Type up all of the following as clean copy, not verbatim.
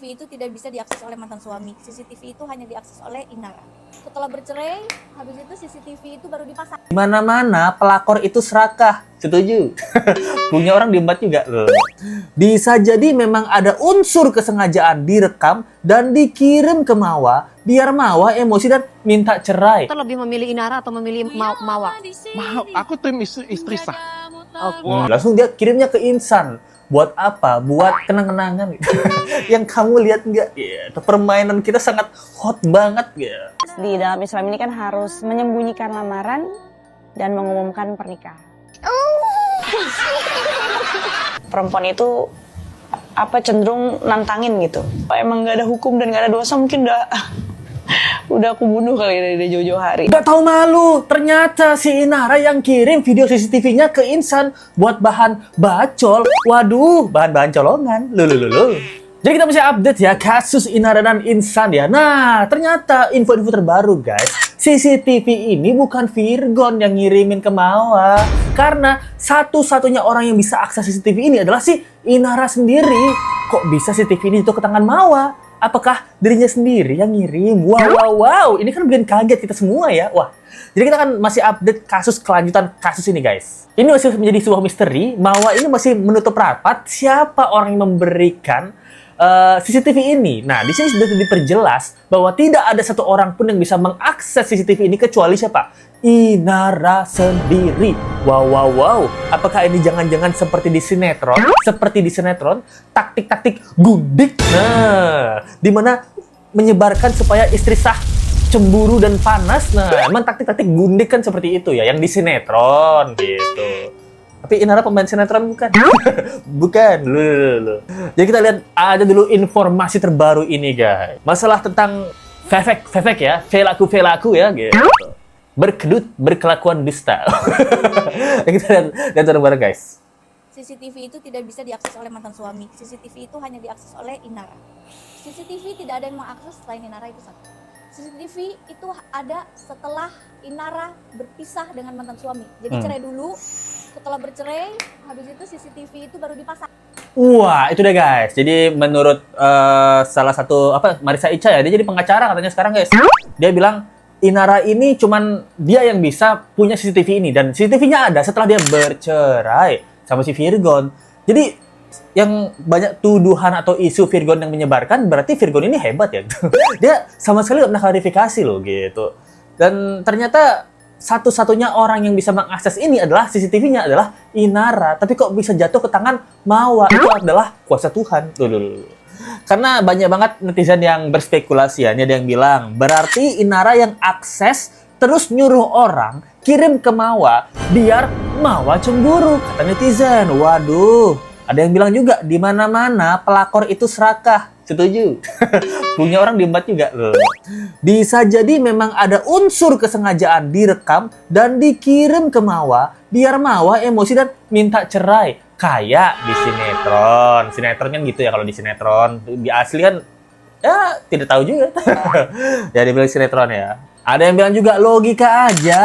CCTV itu tidak bisa diakses oleh mantan suami. CCTV itu hanya diakses oleh Inara. Setelah bercerai, habis itu CCTV itu baru dipasang. Di mana-mana pelakor itu serakah. Setuju? Punya orang diembat juga loh. Bisa jadi memang ada unsur kesengajaan direkam dan dikirim ke Mawa biar Mawa emosi dan minta cerai. Kita lebih memilih Inara atau memilih Mawa? Aku tim istri sah. Langsung dia kirimnya ke Insan. Buat apa? Buat kenang-kenangan. Yang kamu lihat nggak? Permainan kita sangat hot banget ya. Di dalam Islam ini kan harus menyembunyikan lamaran dan mengumumkan pernikahan. Perempuan itu cenderung nantangin gitu. Emang nggak ada hukum dan nggak ada dosa, mungkin udah aku bunuh kali dari jauh-jauh hari. Gak tahu malu, ternyata si Inara yang kirim video CCTV-nya ke Insan buat bahan bacol. Waduh, bahan-bahan colongan. Loh. Jadi kita masih update ya kasus Inara dan Insan ya. Nah, ternyata info-info terbaru guys. CCTV ini bukan Virgon yang ngirimin ke Mawa. Karena satu-satunya orang yang bisa akses CCTV ini adalah si Inara sendiri. Kok bisa CCTV ini itu ke tangan Mawa? Apakah dirinya sendiri yang ngirim? Wow. Ini kan bikin kaget kita semua ya. Wah. Jadi kita kan masih update kelanjutan kasus ini guys. Ini masih menjadi sebuah misteri. Mawa ini masih menutup rapat siapa orang yang memberikan CCTV ini. Nah, di sini sudah diperjelas bahwa tidak ada satu orang pun yang bisa mengakses CCTV ini kecuali siapa? Inara sendiri. Wow. Apakah ini jangan-jangan seperti di sinetron? Seperti di sinetron, taktik-taktik gundik. Nah, dimana menyebarkan supaya istri sah cemburu dan panas. Nah, emang taktik-taktik gundik kan seperti itu ya, yang di sinetron gitu. Tapi Inara pemain sinetron bukan? Bukan. Loh. Jadi kita lihat aja dulu informasi terbaru ini guys. Masalah tentang fefek ya, velaku ya gitu. Berkedut, berkelakuan dusta. Kita lihat bareng guys. CCTV itu tidak bisa diakses oleh mantan suami. CCTV itu hanya diakses oleh Inara. CCTV tidak ada yang mengakses selain Inara itu satu. CCTV itu ada setelah Inara berpisah dengan mantan suami. Jadi cerai dulu, setelah bercerai, habis itu CCTV itu baru dipasang. Wah, itu deh guys. Jadi menurut salah satu Marissa Ica ya, dia jadi pengacara katanya sekarang guys. Dia bilang Inara ini cuman dia yang bisa punya CCTV ini dan CCTV-nya ada setelah dia bercerai sama si Virgon. Jadi yang banyak tuduhan atau isu Virgon yang menyebarkan berarti Virgon ini hebat ya. Dia sama sekali nggak pernah klarifikasi loh gitu. Dan ternyata satu-satunya orang yang bisa mengakses ini adalah CCTV-nya adalah Inara. Tapi kok bisa jatuh ke tangan Mawa? Itu adalah kuasa Tuhan. Loh. Karena banyak banget netizen yang berspekulasi ya. Ini ada yang bilang, berarti Inara yang akses terus nyuruh orang kirim ke Mawa biar Mawa cemburu. Kata netizen. Waduh. Ada yang bilang juga, di mana-mana pelakor itu serakah. Setuju? Punya orang diembat juga loh. Bisa jadi memang ada unsur kesengajaan direkam dan dikirim ke Mawa biar Mawa emosi dan minta cerai. Kayak di sinetron. Sinetron kan gitu ya kalau di sinetron. Di asli kan ya tidak tahu juga. Ya dibilang sinetron ya. Ada yang bilang juga logika aja.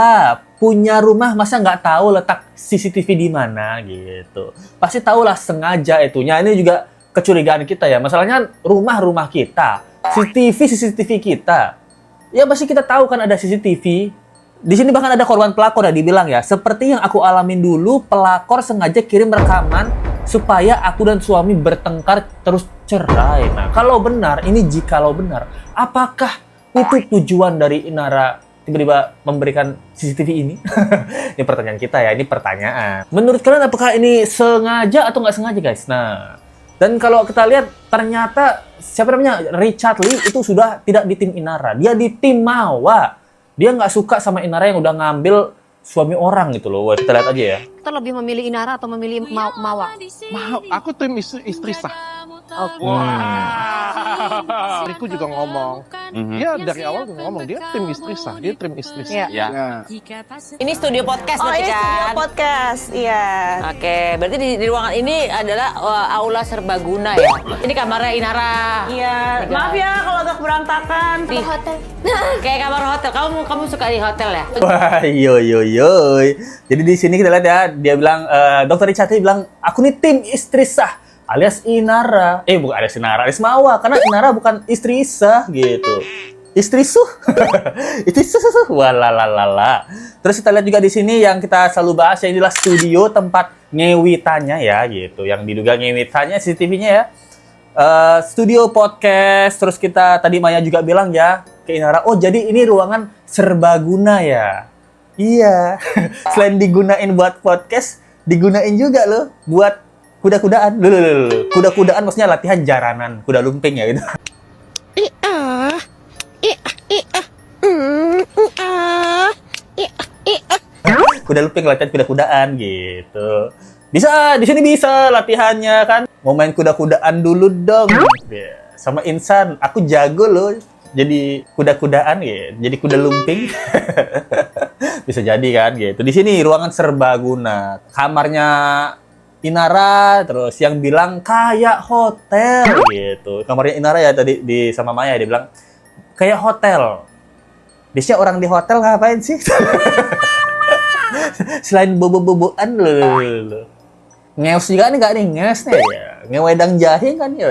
Punya rumah masa nggak tahu letak CCTV di mana gitu. Pasti tahulah sengaja itunya. Ini juga kecurigaan kita ya. Masalahnya rumah kita, CCTV kita. Ya pasti kita tahu kan ada CCTV. Di sini bahkan ada korban pelakor ya dibilang ya. Seperti yang aku alamin dulu, pelakor sengaja kirim rekaman supaya aku dan suami bertengkar terus cerai. Nah, kalau benar, jikalau benar, apakah itu tujuan dari Inara tiba-tiba memberikan CCTV ini? Ini pertanyaan kita ya, ini pertanyaan. Menurut kalian apakah ini sengaja atau nggak sengaja guys? Nah, dan kalau kita lihat ternyata siapa namanya Richard Lee itu sudah tidak di tim Inara, dia di tim Mawa. Dia nggak suka sama Inara yang udah ngambil suami orang gitu loh. Wah, kita lihat aja ya. Kita lebih memilih Inara atau memilih Mawa? Aku tim istri sah. Istriku juga ngomong. Dia dari awal ngomong dia tim istri sah. Dia tim istri sah. Iya. Ya. Ini studio podcast berarti kan? Studio podcast, iya. Oke, berarti di ruangan ini adalah aula serbaguna ya? Ini kamarnya Inara. Iya. Maaf ya kalau agak berantakan. Di hotel. Kayak kamar hotel. Kamu suka di hotel ya? Wah, yo. Jadi di sini kita lihat ya, dia bilang Dr. Richard bilang, aku nih tim istri sah. alias Inara. Bukan alias Inara, alias Mawa. Karena Inara bukan istri Isa gitu. Istri Suh. Istri Suh. Walalalala. Terus kita lihat juga di sini yang kita selalu bahas, ya inilah studio tempat ngewitannya ya gitu. Yang diduga ngewitannya CCTV-nya ya. Studio podcast. Terus kita tadi Maya juga bilang ya ke Inara, oh jadi ini ruangan serbaguna ya. Iya. Selain digunain buat podcast, digunain juga loh buat kuda-kudaan. Loh. Kuda-kudaan maksudnya latihan jaranan, kuda lumping ya gitu. Kuda lumping latihan kuda-kudaan gitu. Bisa, di sini bisa latihannya kan. Mau main kuda-kudaan dulu dong. Ya, sama Insan, aku jago loh jadi kuda-kudaan ya, jadi kuda lumping. Bisa jadi kan gitu. Di sini ruangan serbaguna. Kamarnya Inara, terus yang bilang kayak hotel gitu. Kamarnya Inara ya tadi di sama Maya dia bilang kayak hotel. Biasanya orang di hotel ngapain sih? Selain bobo-boboan loh. Ngeus juga nih, nggak nih ngeusnya ya. Ngewedang jahe kan ya.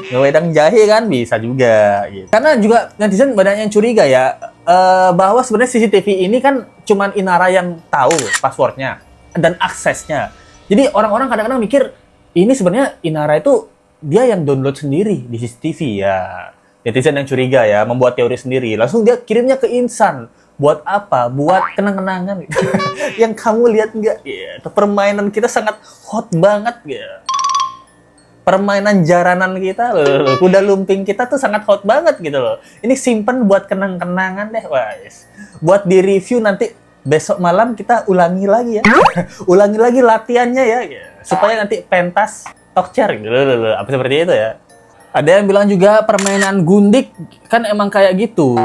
Ngewedang jahe kan bisa juga gitu. Karena juga netizen banyak yang curiga ya bahwa sebenarnya CCTV ini kan cuman Inara yang tahu passwordnya dan aksesnya. Jadi orang-orang kadang-kadang mikir ini sebenarnya Inara itu dia yang download sendiri di CCTV ya. Netizen yang curiga ya, membuat teori sendiri. Langsung dia kirimnya ke Insan. Buat apa? Buat kenang-kenangan. Yang kamu lihat nggak? Ya, permainan kita sangat hot banget ya. Permainan jaranan kita loh, kuda lumping kita tuh sangat hot banget gitu loh. Ini simpen buat kenang-kenangan deh, guys. Buat di review nanti besok malam kita ulangi lagi ya. Ulangi lagi latihannya ya. Supaya nanti pentas talk chair gitu loh. Apa seperti itu ya. Ada yang bilang juga permainan gundik kan emang kayak gitu.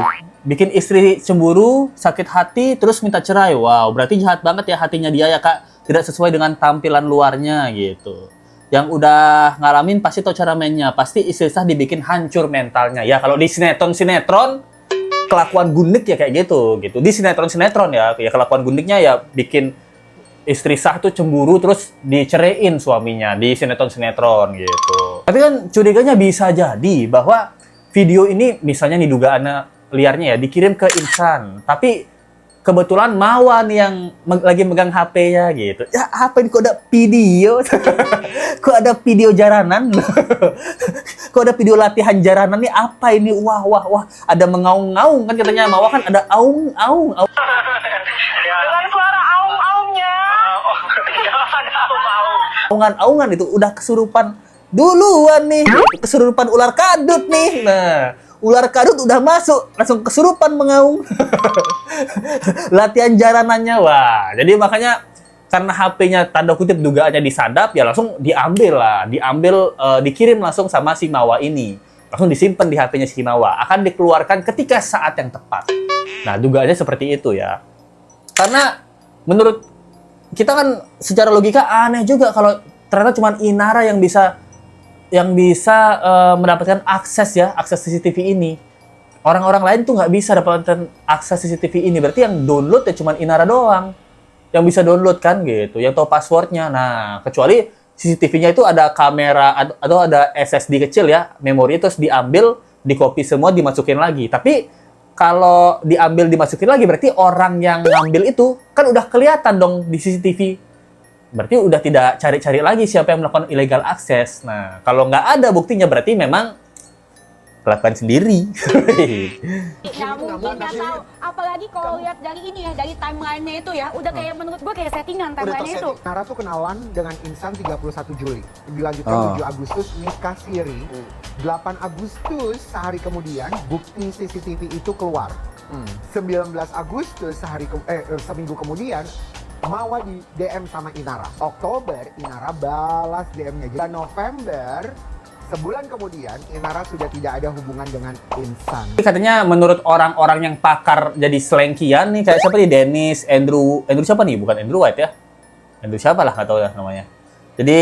Bikin istri cemburu, sakit hati, terus minta cerai. Wow, berarti jahat banget ya hatinya dia ya Kak. Tidak sesuai dengan tampilan luarnya gitu. Yang udah ngalamin pasti tahu cara mainnya. Pasti istri sah dibikin hancur mentalnya. Ya kalau di sinetron, kelakuan gundik ya kayak gitu. Di sinetron ya kelakuan gundiknya ya bikin istri sah tuh cemburu terus diceraiin suaminya di sinetron gitu. Tapi kan curiganya bisa jadi bahwa video ini misalnya nih dugaannya liarnya ya dikirim ke Insan, tapi kebetulan Mawa nih yang lagi megang HP-nya gitu. Ya apa ini kok ada video? Kok ada video jaranan? Kok ada video latihan jaranan nih? Apa ini? Wah. Ada mengaung-ngaung kan katanya Mawa kan ada aung-aung. Dengan suara aung-aungnya. Aungan-aungan itu udah kesurupan duluan nih. Kesurupan ular kadut nih. Nah, ular kadut udah masuk, langsung kesurupan mengaung. Latihan jaranannya, wah. Jadi makanya karena HP-nya tanda kutip dugaannya disadap, ya langsung dikirim langsung sama si Mawa ini. Langsung disimpan di HP-nya si Mawa. Akan dikeluarkan ketika saat yang tepat. Nah, dugaannya seperti itu ya. Karena menurut kita kan secara logika aneh juga kalau ternyata cuma Inara yang bisa mendapatkan akses CCTV ini. Orang-orang lain tuh nggak bisa dapatkan akses CCTV ini. Berarti yang download ya cuma Inara doang yang bisa download kan gitu, yang tahu passwordnya. Nah, kecuali CCTV-nya itu ada kamera atau ada SSD kecil ya, memori terus diambil, di-copy semua, dimasukin lagi. Tapi kalau diambil dimasukin lagi berarti orang yang ngambil itu kan udah kelihatan dong di CCTV. Berarti udah tidak cari-cari lagi siapa yang melakukan illegal access. Nah, kalau nggak ada buktinya berarti memang lakukan sendiri. Nggak mungkin nggak tahu. Apalagi kalau lihat dari ini ya, dari timeline-nya itu ya, udah kayak menurut gue kayak settingan timeline-nya itu. Nara tuh kenalan dengan Insan 31 Juli. Dilanjutkan 7 Agustus nikah siri. 8 Agustus sehari kemudian bukti CCTV itu keluar. 19 Agustus seminggu kemudian Mawa di DM sama Inara. Oktober Inara balas DM-nya. Dan November sebulan kemudian Inara sudah tidak ada hubungan dengan Insan. Katanya menurut orang-orang yang pakar jadi selengkian nih, kayak siapa nih, Dennis, Andrew siapa nih? Bukan Andrew White ya? Andrew siapa lah, nggak tahu ya namanya. Jadi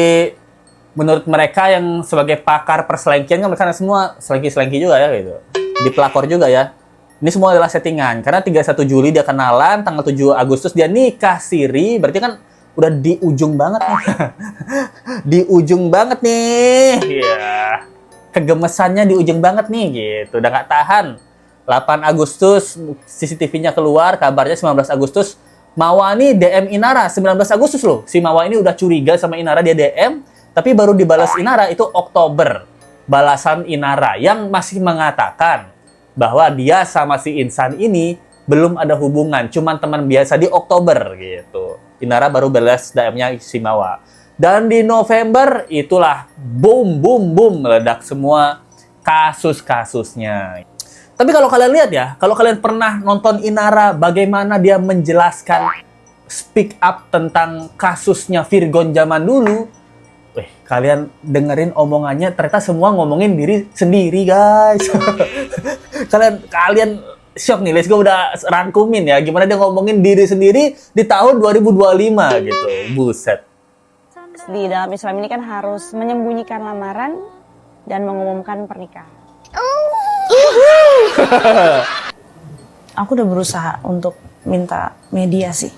menurut mereka yang sebagai pakar perselengkian kan mereka semua selengki-selengki juga ya gitu. Di pelakor juga ya. Ini semua adalah settingan. Karena 31 Juli dia kenalan, tanggal 7 Agustus dia nikah siri. Berarti kan udah di ujung banget nih. Di ujung banget nih. Iya. Kegemesannya di ujung banget nih gitu. Udah nggak tahan. 8 Agustus CCTV-nya keluar, kabarnya 19 Agustus Mawa nih DM Inara 19 Agustus loh. Si Mawa ini udah curiga sama Inara, dia DM, tapi baru dibalas Inara itu Oktober. Balasan Inara yang masih mengatakan bahwa dia sama si Insan ini belum ada hubungan, cuman teman biasa di Oktober gitu. Inara baru balas DM-nya si Mawa. Dan di November itulah boom boom boom meledak semua kasus-kasusnya. Tapi kalau kalian lihat ya, kalau kalian pernah nonton Inara bagaimana dia menjelaskan speak up tentang kasusnya Virgon zaman dulu, kalian dengerin omongannya ternyata semua ngomongin diri sendiri, guys. kalian shock nih, let's go udah rangkumin ya gimana dia ngomongin diri sendiri di tahun 2025 gitu. Buset. Di dalam Islam ini kan harus menyembunyikan lamaran dan mengumumkan pernikahan. Aku udah berusaha untuk minta mediasi.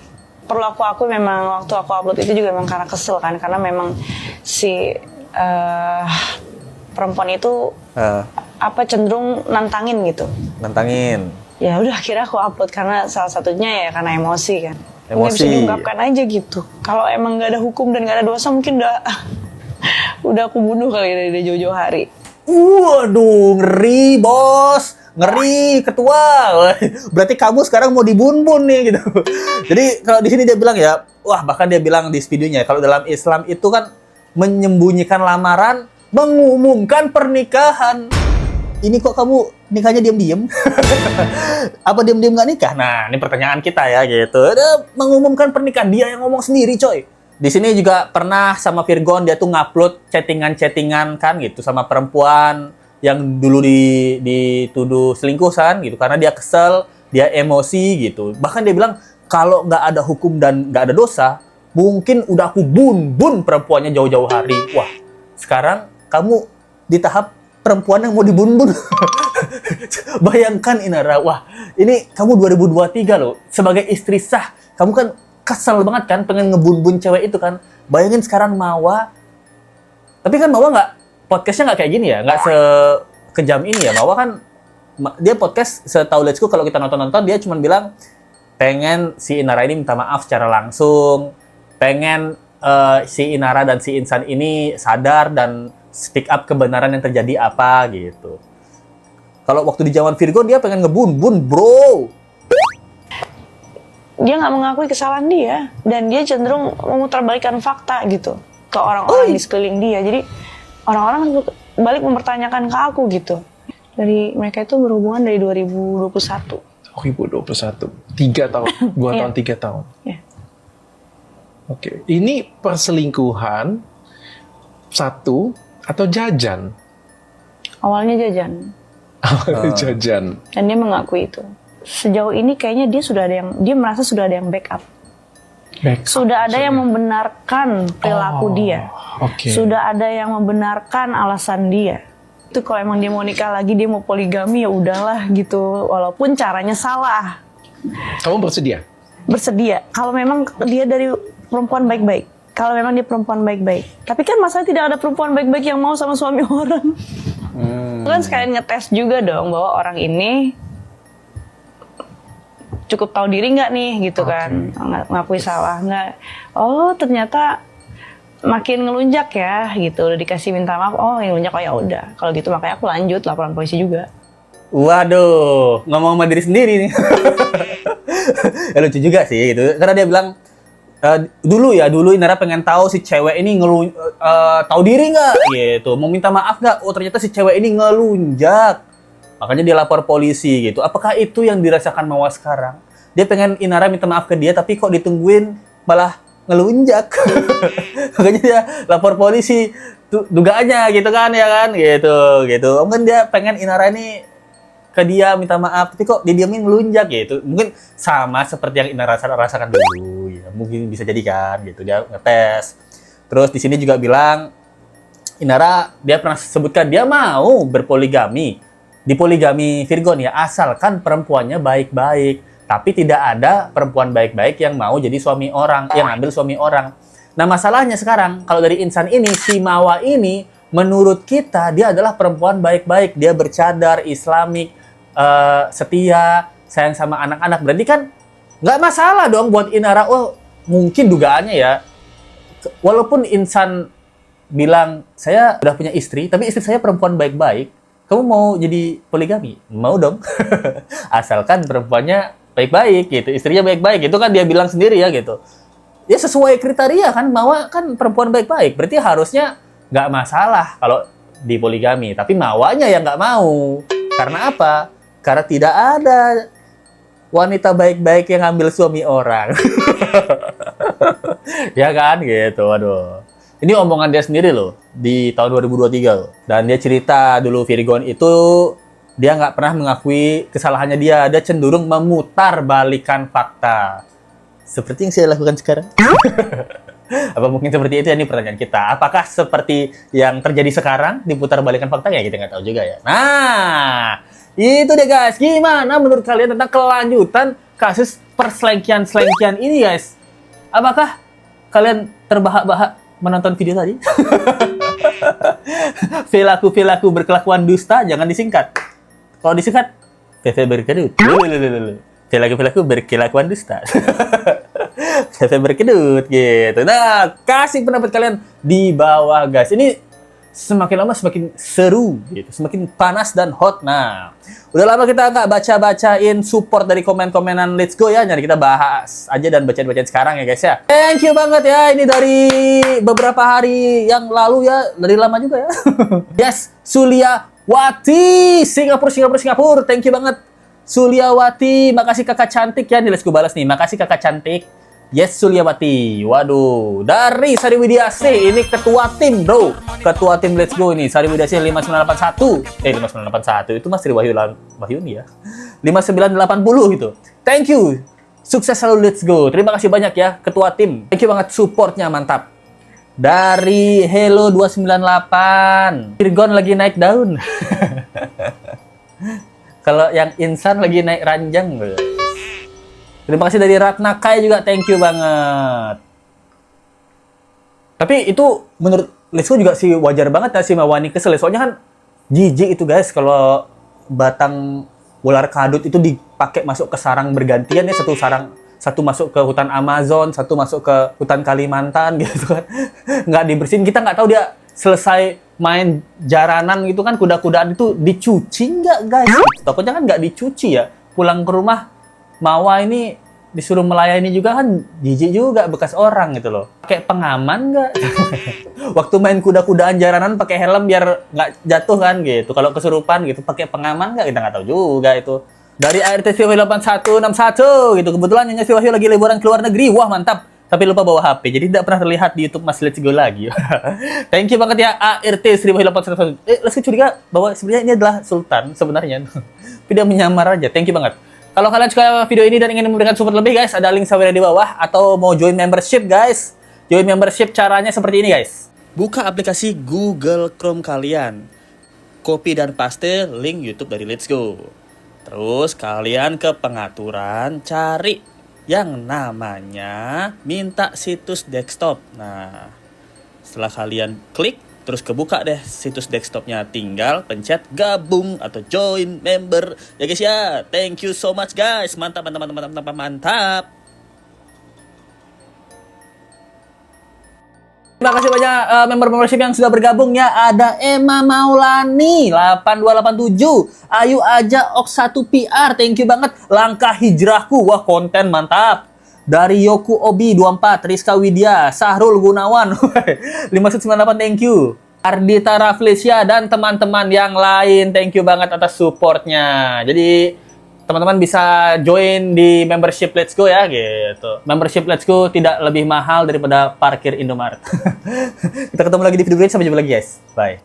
Perlu aku memang waktu aku upload itu juga memang karena kesel kan, karena memang si perempuan itu cenderung nantangin gitu. Nantangin. Ya udah akhirnya aku upload karena salah satunya ya karena emosi kan. Nggak Emosi. bisa diungkapkan aja gitu. Kalau emang nggak ada hukum dan nggak ada dosa mungkin udah aku bunuh kali dari jauh-jauh hari. Waduh, ngeri bos, ngeri ketua. Berarti kamu sekarang mau dibun-bun nih gitu. Jadi kalau di sini dia bilang ya, wah bahkan dia bilang di videonya kalau dalam Islam itu kan menyembunyikan lamaran, mengumumkan pernikahan. Ini kok kamu nikahnya diam-diam? Apa diam-diam nggak nikah? Nah, ini pertanyaan kita ya gitu. Dia mengumumkan pernikahan, dia yang ngomong sendiri coy. Di sini juga pernah sama Virgon dia tuh ngupload chattingan-chattingan kan gitu sama perempuan yang dulu dituduh selingkuh kan gitu karena dia kesel, dia emosi gitu. Bahkan dia bilang kalau nggak ada hukum dan nggak ada dosa, mungkin udah aku bun perempuannya jauh-jauh hari. Wah, sekarang kamu di tahap perempuan yang mau dibun-bun. Bayangkan Inara, wah ini kamu 2023 loh, sebagai istri sah, kamu kan kesel banget kan, pengen ngebun-bun cewek itu kan. Bayangin sekarang Mawa, tapi kan Mawa nggak, podcastnya nggak kayak gini ya, nggak sekejam ini ya. Mawa kan, dia podcast setahu Let's Go, kalau kita nonton-nonton, dia cuma bilang, pengen si Inara ini minta maaf secara langsung, pengen si Inara dan si Insan ini sadar dan speak up kebenaran yang terjadi apa gitu. Kalau waktu di zaman Virgon, dia pengen ngebun-bun, bro. Dia nggak mengakui kesalahan dia dan dia cenderung memutarbalikkan fakta gitu ke orang-orang di sekeliling dia. Jadi orang-orang balik mempertanyakan ke aku gitu. Dari mereka itu berhubungan dari 2021. 2021, 3 tahun, 2 tahun, 3 tahun. Iya. Oke, ini perselingkuhan satu atau jajan? Awalnya jajan Jajan. dan dia mengakui itu. Sejauh ini kayaknya dia merasa sudah ada yang backup. Sudah ada yang membenarkan perilaku dia. Oke. Sudah ada yang membenarkan alasan dia. Itu kalau emang dia mau nikah lagi, dia mau poligami ya udahlah gitu. Walaupun caranya salah. Kamu bersedia? Bersedia. Kalau memang dia dari perempuan baik-baik. Kalau memang dia perempuan baik-baik. Tapi kan masalah tidak ada perempuan baik-baik yang mau sama suami orang. Kan sekalian ngetes juga dong bahwa orang ini cukup tahu diri nggak nih gitu kan, ngakui salah nggak. Oh ternyata makin ngelunjak ya gitu, udah dikasih minta maaf, oh ngelunjak, oh ya udah kalau gitu makanya aku lanjut laporan polisi juga. Waduh, ngomong sama diri sendiri nih. Ya, lucu juga sih gitu, karena dia bilang dulu Inara pengen tahu si cewek ini tahu diri nggak gitu, mau minta maaf nggak. Oh ternyata si cewek ini ngelunjak. Makanya dia lapor polisi gitu. Apakah itu yang dirasakan Mawa sekarang? Dia pengen Inara minta maaf ke dia, tapi kok ditungguin malah ngelunjak. Makanya dia lapor polisi. Dugaannya gitu kan, ya kan? Gitu. Mungkin dia pengen Inara ini ke dia minta maaf, tapi kok didiamin ngelunjak gitu. Mungkin sama seperti yang Inara rasakan dulu. Ya, mungkin bisa jadi kan gitu. Dia ngetes. Terus di sini juga bilang, Inara, dia pernah sebutkan dia mau berpoligami. Di poligami Virgon ya, asalkan perempuannya baik-baik. Tapi tidak ada perempuan baik-baik yang mau jadi suami orang, yang ambil suami orang. Nah, masalahnya sekarang, kalau dari insan ini, si Mawa ini, menurut kita, dia adalah perempuan baik-baik. Dia bercadar, islamik, setia, sayang sama anak-anak. Berarti kan, nggak masalah dong buat Inara. Oh, mungkin dugaannya ya. Walaupun insan bilang, saya udah punya istri, tapi istri saya perempuan baik-baik. Kamu mau jadi poligami? Mau dong. Asalkan perempuannya baik-baik gitu, istrinya baik-baik. Itu kan dia bilang sendiri ya gitu. Ya sesuai kriteria kan, Mawa kan perempuan baik-baik. Berarti harusnya nggak masalah kalau di poligami. Tapi Mawanya yang nggak mau. Karena apa? Karena tidak ada wanita baik-baik yang ambil suami orang. Ya kan gitu, aduh. Ini omongan dia sendiri loh, di tahun 2023 loh. Dan dia cerita dulu Virgon itu, dia nggak pernah mengakui kesalahannya dia. Dia cenderung memutar balikan fakta. Seperti yang saya lakukan sekarang. Apa mungkin seperti itu ya, ini pertanyaan kita. Apakah seperti yang terjadi sekarang, diputar balikan fakta? Ya kita nggak tahu juga ya. Nah, itu deh guys. Gimana menurut kalian tentang kelanjutan kasus perselengkian-selengkian ini guys? Apakah kalian terbahak-bahak menonton video tadi? Perilaku berkelakuan dusta, jangan disingkat. Kalau disingkat, VV berkedut. Perilaku berkelakuan dusta. VV berkedut gitu. Nah, kasih pendapat kalian di bawah guys. Ini semakin lama semakin seru gitu, semakin panas dan hot. Nah, udah lama kita nggak baca-bacain support dari komen-komenan Let's Go ya. Jadi kita bahas aja dan bacain sekarang ya guys ya. Thank you banget ya, ini dari beberapa hari yang lalu ya, dari lama juga ya. Yes, Suliawati, Singapura. Thank you banget Suliawati, makasih kakak cantik ya. Nih Let's Go balas nih, makasih kakak cantik. Yes, Suliawati. Waduh, dari Sari Widiasih, ini ketua tim, bro. Ketua tim Let's Go ini, Sari Widiasih 5981. 5981 itu Mas Sri Wahyuni ya. 5980 gitu. Thank you. Sukses selalu Let's Go. Terima kasih banyak ya, ketua tim. Thank you banget supportnya, mantap. Dari Hello 298. Virgon lagi naik daun. Kalau yang insan lagi naik ranjang, bro. Terima kasih dari Ratna Kai juga, thank you banget. Tapi itu menurut Let's Go juga sih wajar banget ya si Mawani kesel. Soalnya kan jijik itu guys kalau batang ular kadut itu dipakai masuk ke sarang bergantian ya, satu masuk ke hutan Amazon, satu masuk ke hutan Kalimantan gitu kan. Nggak dibersihin, kita nggak tahu dia selesai main jaranan gitu kan, kuda-kudaan itu dicuci nggak guys? Takutnya kan nggak dicuci ya, pulang ke rumah Mawa ini disuruh melayani juga kan, jijik juga bekas orang gitu loh. Pakai pengaman nggak? Waktu main kuda-kudaan jaranan pakai helm biar nggak jatuh kan gitu. Kalau kesurupan gitu pakai pengaman nggak? Kita nggak tahu juga itu. Dari ART Siwahyu 8161 gitu. Kebetulan Nyonya Siwahyu lagi liburan ke luar negeri. Wah mantap. Tapi lupa bawa HP, jadi tidak pernah terlihat di YouTube Mas Let's Go lagi. Thank you banget ya ART 1801. Let's Go curiga bahwa sebenarnya ini adalah Sultan sebenarnya. Tapi dia menyamar aja. Thank you banget. Kalau kalian suka video ini dan ingin memberikan support lebih guys, ada link saweria di bawah. Atau mau join membership guys. Join membership caranya seperti ini guys. Buka aplikasi Google Chrome kalian. Copy dan paste link YouTube dari Let's Go. Terus kalian ke pengaturan, cari yang namanya minta situs desktop. Nah, setelah kalian klik, terus kebuka deh situs desktopnya, tinggal pencet gabung atau join member ya guys ya. Thank you so much guys, mantap. Terima kasih banyak membership yang sudah bergabung ya. Ada Emma Maulani 8287, Ayu Aja Ok 1 PR, thank you banget. Langkah hijrahku, wah konten mantap. Dari Yoku Obi 24, Rizka Widya, Sahrul Gunawan 598, thank you. Ardita Raflesia dan teman-teman yang lain, thank you banget atas supportnya. Jadi teman-teman bisa join di membership Let's Go ya gitu. Membership Let's Go tidak lebih mahal daripada parkir Indomaret. Kita ketemu lagi di video berikutnya, sampai jumpa lagi guys. Bye.